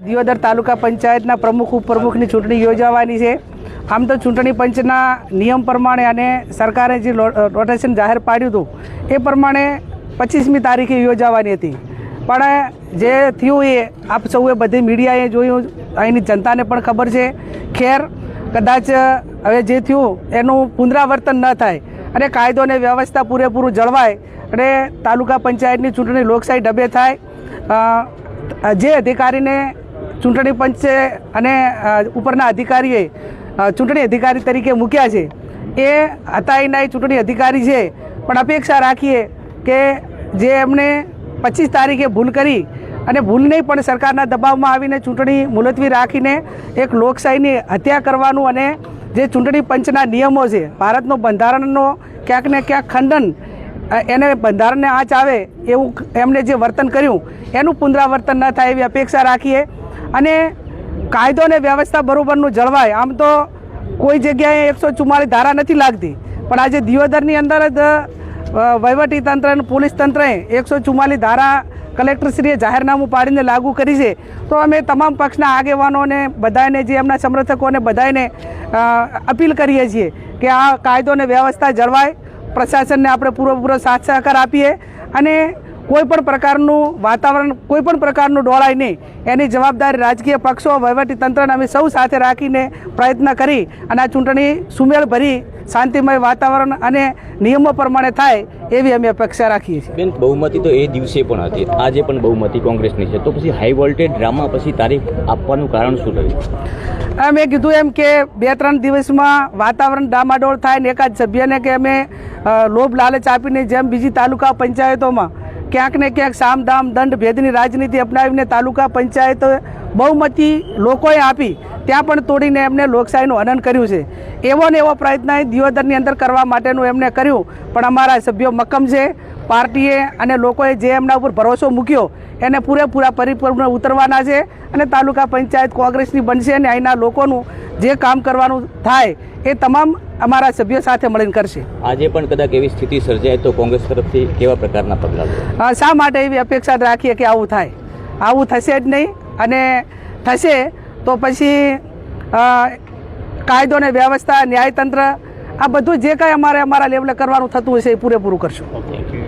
દિયોદર તાલુકા પંચાયતના પ્રમુખ ઉપપ્રમુખની ચૂંટણી યોજાવાની છે। આમ તો ચૂંટણી પંચના નિયમ પ્રમાણે અને સરકારે જે રોટેશન જાહેર પાડ્યું હતું એ પ્રમાણે 25મી તારીખે યોજાવાની હતી, પણ જે થયું એ આપ સૌએ બધી મીડિયાએ જોયું, અહીંની જનતાને પણ ખબર છે। ખેર કદાચ હવે જે થયું એનું પુનરાવર્તન ન થાય અને કાયદો અને વ્યવસ્થા પૂરેપૂરું જળવાય અને તાલુકા પંચાયતની ચૂંટણી લોકશાહી ઢબે થાય। જે અધિકારીને ચૂંટણી પંચે અને ઉપરના અધિકારીએ ચૂંટણી અધિકારી તરીકે મૂક્યા છે એ હતા એના ચૂંટણી અધિકારી છે, પણ અપેક્ષા રાખીએ કે જે એમણે 25 તારીખે ભૂલ કરી અને ભૂલ નહીં પણ સરકારના દબાવમાં આવીને ચૂંટણી મુલતવી રાખીને એક લોકશાહીની હત્યા કરવાનું અને જે ચૂંટણી પંચના નિયમો છે, ભારતનો બંધારણનો ક્યાંક ને ક્યાંક ખંડન, એને બંધારણને આંચ આવે એવું એમણે જે વર્તન કર્યું એનું પુનરાવર્તન ન થાય એવી અપેક્ષા રાખીએ અને કાયદો અને વ્યવસ્થા બરાબરનું જળવાય। આમ તો કોઈ જગ્યાએ 144 ધારા નથી લાગતી, પણ આજે દિયોદરની અંદર જ વહીવટીતંત્ર અને પોલીસ તંત્રએ 144 ધારા કલેક્ટરશ્રીએ જાહેરનામું પાડીને લાગુ કરી છે। તો અમે તમામ પક્ષના આગેવાનોને બધાને જે એમના સમર્થકોને બધાને અપીલ કરીએ છીએ કે આ કાયદો અને વ્યવસ્થા જળવાય, પ્રશાસનને આપણે પૂરો સાથ સહકાર આપીએ અને કોઈ પણ પ્રકારનું વાતાવરણ, કોઈ પણ પ્રકારનું ડોળાય નહીં, એની જવાબદારી રાજકીય પક્ષો, વહીવટીતંત્રને અમે સૌ સાથે રાખીને પ્રયત્ન કરી અને આ ચૂંટણી સુમેળ ભરી શાંતિમય વાતાવરણ અને નિયમો પ્રમાણે થાય એવી અમે અપેક્ષા રાખીએ છીએ। બેન, બહુમતી તો એ દિવસે પણ હતી, આજે પણ બહુમતી કોંગ્રેસની છે, તો પછી હાઈ વોલ્ટેજ ડ્રામા પછી તારીખ આપવાનું કારણ શું રહ્યું? મેં કીધું એમ કે 2-3 દિવસમાં વાતાવરણ ડામાડોળ થાય ને એકાદ સભ્યને કે અમે લોભ લાલચ આપીને જેમ બીજી તાલુકા પંચાયતોમાં ક્યાંક ને ક્યાંક સામદામ દંડ ભેદની રાજનીતિ અપનાવીને તાલુકા પંચાયત બહુમતી લોકોએ આપી ત્યાં પણ તોડીને એમને લોકશાહીનું હનન કર્યું છે। એવો ને એવો પ્રયત્ન દિયોદરની અંદર કરવા માટેનું એમને કર્યું, પણ અમારા સભ્યો મક્કમ છે। પાર્ટીએ અને લોકોએ જે એમના ઉપર ભરોસો મૂક્યો એને પૂરેપૂરા પરિપૂર્ણ ઉતરવાના છે અને તાલુકા પંચાયત કોંગ્રેસની બનશે અને અહીંના લોકોનું જે કામ કરવાનું થાય એ તમામ અમારા સભ્યો સાથે મળીને કરશે। આજે પણ કદાચ એવી સ્થિતિ સર્જાય તો કોંગ્રેસ તરફથી કેવા પ્રકારના પગલાં? શા માટે એવી અપેક્ષા રાખીએ કે આવું થાય? આવું થશે જ નહીં, અને થશે તો પછી કાયદો અને વ્યવસ્થા, ન્યાયતંત્ર, આ બધું જે કાંઈ અમારા લેવલે કરવાનું થતું હશે એ પૂરેપૂરું કરશું।